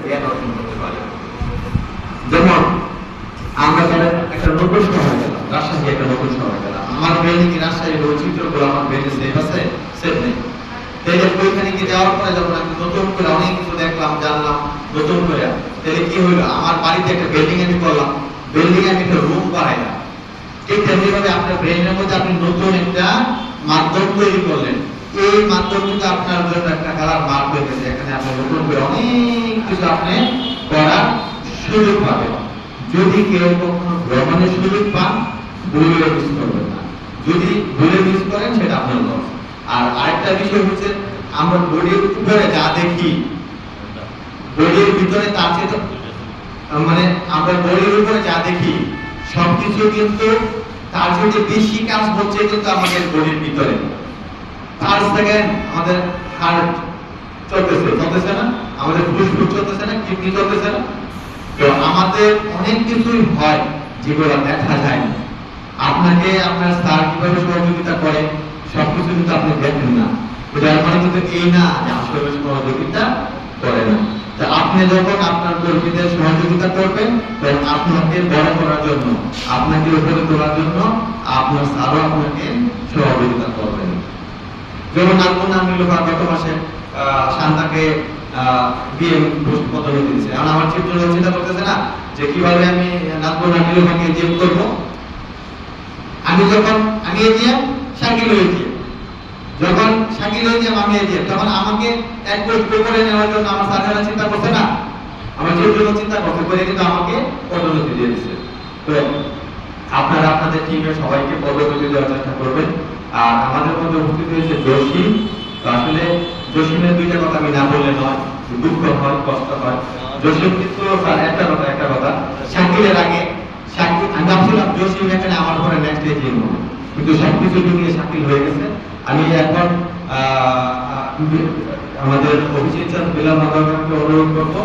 জ্ঞান অর্জন করতে পারে। যেমন আমরা যারা একটা নতুন শহরে গেলাম, রাজশাহী একটা নতুন শহরে গেলাম, আমার ব্রেনে কি রাজশাহীর বৈচিত্র্যগুলো আমার ব্রেনে সেভ আছে? সেভ নেই। তাহলে ওইখানে গিয়ে যাওয়ার পরে যখন আমি নতুন করে অনেক কিছু দেখলাম, জানলাম নতুন করে, তাহলে কি হইলো, আমার বাড়িতে একটা বিল্ডিং আমি করলাম, বিল্ডিং আমি একটা রুম বানাইলাম। ঠিক তেমনিভাবে আপনার ব্রেনের মধ্যে আপনি নতুন একটা মাধ্যম তৈরি করলেন, এই মাধ্যম কিন্তু আপনার জন্য একটা কালার মার্ক হয়ে গেছে। এখানে আপনি নতুন করে অনেক কিছু আপনি করার সুযোগ পাবেন। যদি কেউ কখনো ভ্রমণের সুযোগ পান, ভুলে মিস করবেন না। যদি ভুলে মিস করেন সেটা আপনার লস। আর আরেকটা বিষয় হচ্ছে, আমরা বডির উপরে যা দেখি, বডির ভিতরে তার চেয়ে মানে আমরা বডির উপরে যা দেখি সবকিছু কিন্তু তার চেয়ে বেশি কাজ হচ্ছে কিন্তু আমাদের বডির ভিতরে। পার সেকেন্ড আমাদের হার্ট চলতেছে না, আমাদের ফুসফুস চলতেছে না, কিডনি চলতেছে না। তো আমাদের অনেক কিছুই হয় যেগুলো দেখা যায় না। আপনাকে আপনার স্যার কিভাবে সহযোগিতা করে সবকিছু কিন্তু আপনি দেখেন না। এটার মানে কিন্তু এই না যে আসলে সহযোগিতা করে না। তা আপনি যখন আপনার কর্মীদের সহযোগিতা করবেন, তখন আপনাকে বড় করার জন্য, আপনাকে উপরে তোলার জন্য আপনার স্যারও আপনাকে সহযোগিতা করবেন। যেমন গত মাসে শান্তাকে বিয়ে পদোন্নতি দিয়েছে। এখন আমার চিন্তা করতেছে না যে কিভাবে আমি নাজমুল জিএম করব। আমি যখন আমি এজিএম, শাকিল এজিএম, যখন শাকিল এজিএম আমি এজিএম, তখন আমাকে এক পোস্ট করে নেওয়ার জন্য আমার স্যারেরা চিন্তা করছে না, আমার চিন্তা করতে করে কিন্তু আমাকে পদোন্নতি দিয়ে দিচ্ছে। তো আপনারা আপনাদের টিমের সবাইকে পদোন্নতি দেওয়ার চেষ্টা করবেন। আর আমাদের মধ্যে উপস্থিত হয়েছে জসিম। আসলে জসিমের দুইটা কথা আমি না বললে নয়, দুঃখ হয়, কষ্ট হয়। জসিম কিন্তু একটা কথা শাকিলের আগে আমি ভাবছিলাম জসিম এখানে আমার পরে নেক্সট ডে জিম হবে, কিন্তু সবকিছু নিয়ে শাকিল হয়ে গেছে। আমি এখন আমাদের অভিজিৎ বিলাল মাদারকে অনুরোধ করবো